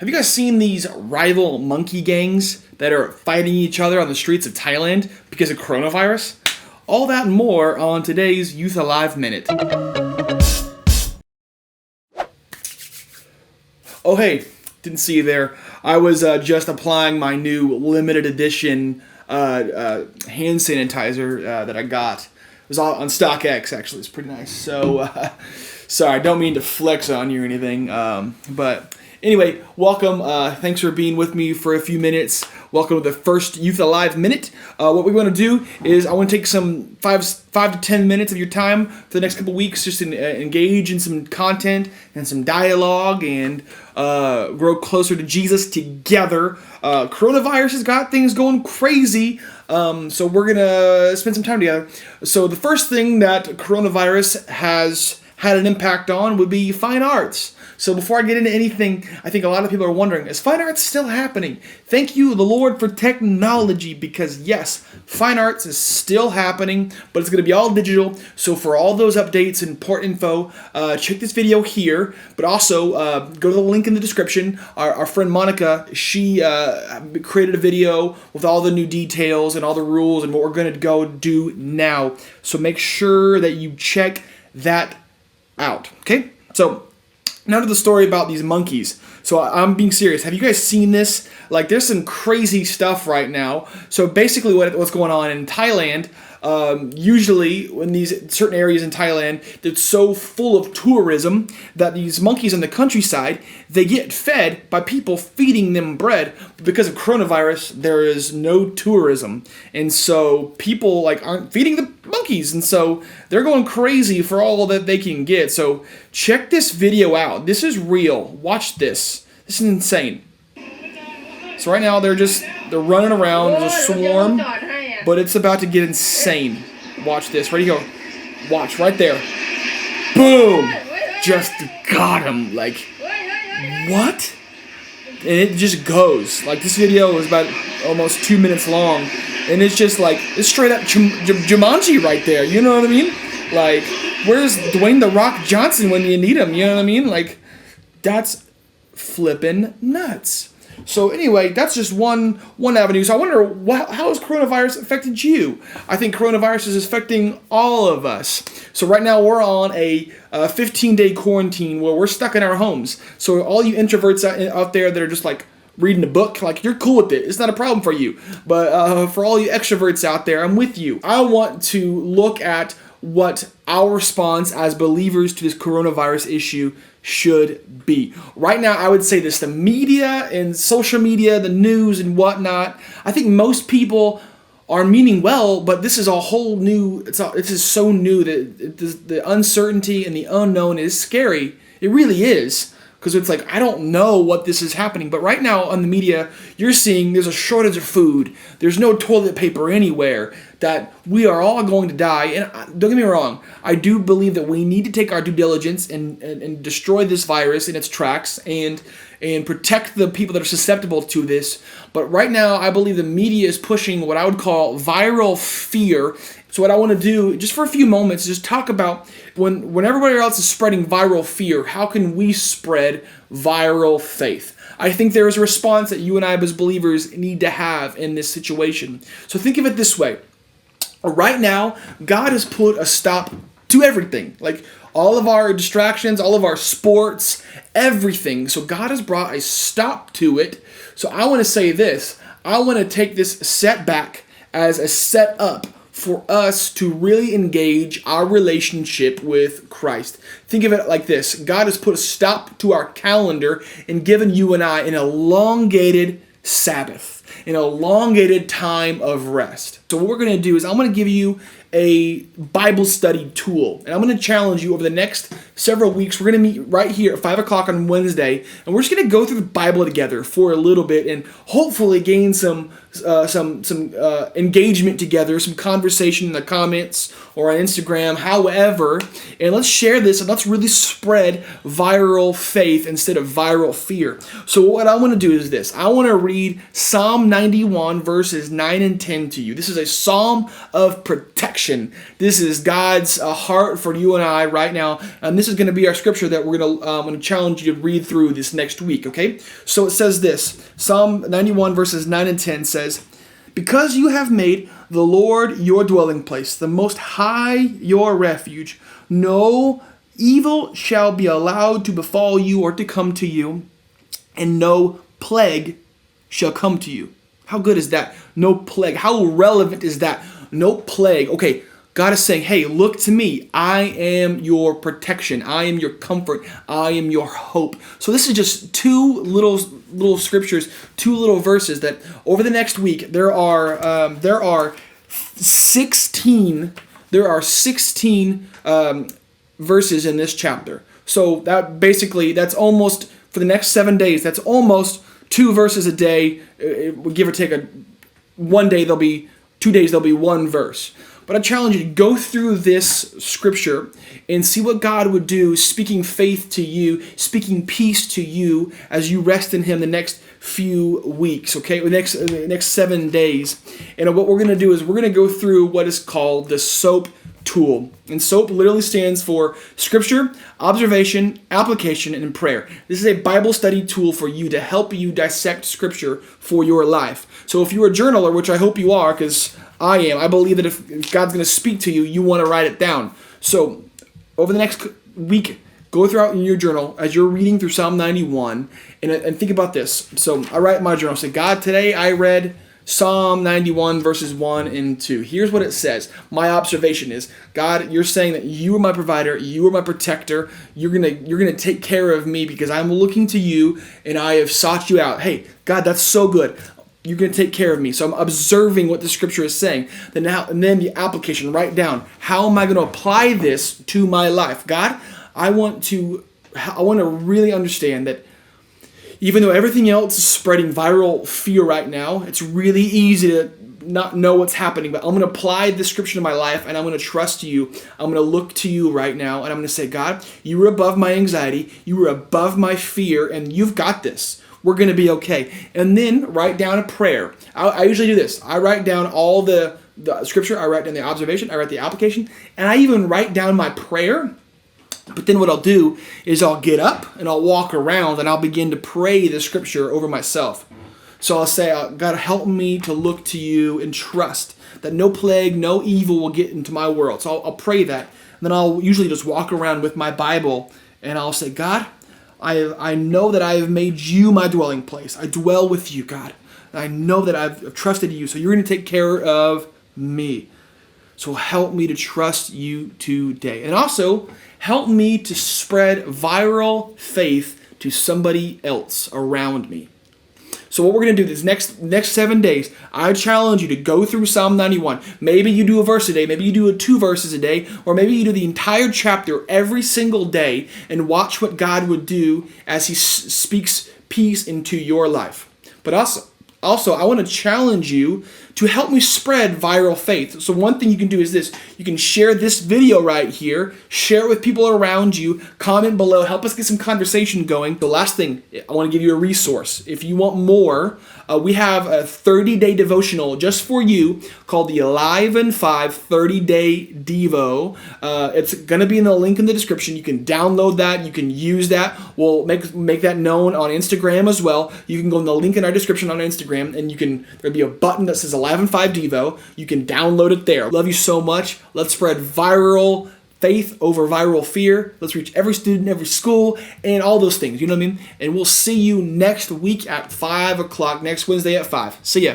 Have you guys seen these rival monkey gangs that are fighting each other on the streets of Thailand because of coronavirus? All that and more on today's Youth Alive Minute. Oh hey, didn't see you there. I was just applying my new limited edition hand sanitizer that I got. It was all on StockX, actually. It's pretty nice. So, sorry, I don't mean to flex on you or anything, but anyway, welcome. Thanks for being with me for a few minutes. Welcome to the first Youth Alive Minute. What we want to do is I want to take some 5 to 10 minutes of your time for the next couple weeks just to engage in some content and some dialogue and grow closer to Jesus together. Coronavirus has got things going crazy, so we're going to spend some time together. So the first thing that coronavirus has had an impact on would be fine arts. So before I get into anything, I think a lot of people are wondering, is fine arts still happening? Thank you, the Lord, for technology, because yes, fine arts is still happening, but it's going to be all digital. So for all those updates and port info, check this video here, but also go to the link in the description. Our friend Monica, she created a video with all the new details and all the rules and what we're going to go do now. So make sure that you check that out, okay? So now to the story about these monkeys. So I'm being serious. Have you guys seen this? Like, there's some crazy stuff right now. So basically what's going on in Thailand, usually when these certain areas in Thailand, it's so full of tourism that these monkeys in the countryside, they get fed by people feeding them bread. But because of coronavirus, there is no tourism. And so people aren't feeding the monkeys. And so they're going crazy for all that they can get. So check this video out. This is real. Watch this. This is insane. So right now they're running around. There's a swarm. But it's about to get insane. Watch this. Ready? Go. Watch right there. Boom! Just got him. Like, what? And it just goes. Like, this video is about almost 2 minutes long. And it's just like, it's straight up Jumanji right there. You know what I mean? Like, where's Dwayne The Rock Johnson when you need him? You know what I mean? Like, that's flippin' nuts. So anyway, that's just one avenue. So I wonder, how has coronavirus affected you? I think coronavirus is affecting all of us. So right now we're on a 15-day quarantine where we're stuck in our homes. So all you introverts out there that are just like reading a book, like, you're cool with it. It's not a problem for you. But for all you extroverts out there, I'm with you. I want to look at what our response as believers to this coronavirus issue should be. Right now, I would say this: the media and social media, the news and whatnot, I think most people are meaning well, but this is a whole new, this is so new that the uncertainty and the unknown is scary. It really is. Because it's like, I don't know what this is happening. But right now on the media, you're seeing there's a shortage of food. There's no toilet paper anywhere. That we are all going to die. And don't get me wrong, I do believe that we need to take our due diligence and destroy this virus in its tracks and protect the people that are susceptible to this. But right now, I believe the media is pushing what I would call viral fear. So what I want to do, just for a few moments, is just talk about when everybody else is spreading viral fear, how can we spread viral faith? I think there is a response that you and I as believers need to have in this situation. So think of it this way. Right now, God has put a stop to everything. Like, all of our distractions, all of our sports, everything. So God has brought a stop to it. So I want to say this. I want to take this setback as a setup for us to really engage our relationship with Christ. Think of it like this. God has put a stop to our calendar and given you and I an elongated Sabbath, an elongated time of rest. So what we're going to do is I'm going to give you a Bible study tool. And I'm going to challenge you over the next several weeks. We're going to meet right here at 5 o'clock on Wednesday. And we're just going to go through the Bible together for a little bit and hopefully gain some engagement together, some conversation in the comments or on Instagram, however. And let's share this and let's really spread viral faith instead of viral fear. So what I want to do is this. I want to read Psalm Psalm 91 verses 9 and 10 to you. This is a psalm of protection. This is God's heart for you and I right now. And this is going to be our scripture that we're going to challenge you to read through this next week, okay? So it says this, Psalm 91 verses 9 and 10 says, "Because you have made the Lord your dwelling place, the Most High your refuge, no evil shall be allowed to befall you or to come to you, and no plague shall come to you." How good is that? No plague. How relevant is that? No plague. Okay, God is saying, hey, look to me. I am your protection. I am your comfort. I am your hope. So this is just two little scriptures, two little verses that over the next week there are 16 verses in this chapter. So that's almost, for the next 7 days, that's almost 2 verses a day. Give or take one day there'll be 2 days there'll be 1 verse. But I challenge you to go through this scripture and see what God would do, speaking faith to you, speaking peace to you as you rest in Him the next few weeks, okay? The next 7 days. And what we're going to do is we're going to go through what is called the SOAP tool. And SOAP literally stands for Scripture, Observation, Application, and Prayer. This is a Bible study tool for you to help you dissect Scripture for your life. So if you're a journaler, which I hope you are, because I am, I believe that if God's going to speak to you, you want to write it down. So over the next week, go throughout in your journal as you're reading through Psalm 91 and think about this. So I write in my journal, say, God, today I read Psalm 91 verses 1 and 2. Here's what it says. My observation is, God, you're saying that you are my provider, you are my protector. You're gonna take care of me because I'm looking to you and I have sought you out. Hey, God, that's so good. You're going to take care of me. So I'm observing what the scripture is saying. And then the application, write down, how am I going to apply this to my life? God, I want to really understand that even though everything else is spreading viral fear right now, it's really easy to not know what's happening, but I'm going to apply this scripture to my life and I'm going to trust you. I'm going to look to you right now and I'm going to say, God, you are above my anxiety. You are above my fear and you've got this. We're going to be okay. And then write down a prayer. I usually do this. I write down all the scripture. I write down the observation. I write the application. And I even write down my prayer. But then what I'll do is I'll get up and I'll walk around and I'll begin to pray the scripture over myself. So I'll say, God, help me to look to you and trust that no plague, no evil will get into my world. So I'll pray that. And then I'll usually just walk around with my Bible and I'll say, God, I know that I have made you my dwelling place. I dwell with you, God. And I know that I've trusted you, so you're going to take care of me. So help me to trust you today. And also, help me to spread viral faith to somebody else around me. So what we're going to do this next 7 days, I challenge you to go through Psalm 91. Maybe you do a verse a day, maybe you do 2 verses a day, or maybe you do the entire chapter every single day and watch what God would do as He speaks peace into your life. But also, I want to challenge you to help me spread viral faith. So one thing you can do is this. You can share this video right here, share it with people around you, comment below, help us get some conversation going. The last thing, I want to give you a resource. If you want more, we have a 30-day devotional just for you called the Alive in 5 30-Day Devo. It's going to be in the link in the description. You can download that. You can use that. We'll make that known on Instagram as well. You can go in the link in our description on Instagram, and there'll be a button that says Alive in 5 Devo. You can download it there. Love you so much. Let's spread viral faith over viral fear. Let's reach every student, every school, and all those things. You know what I mean? And we'll see you next week at 5 o'clock, next Wednesday at 5. See ya.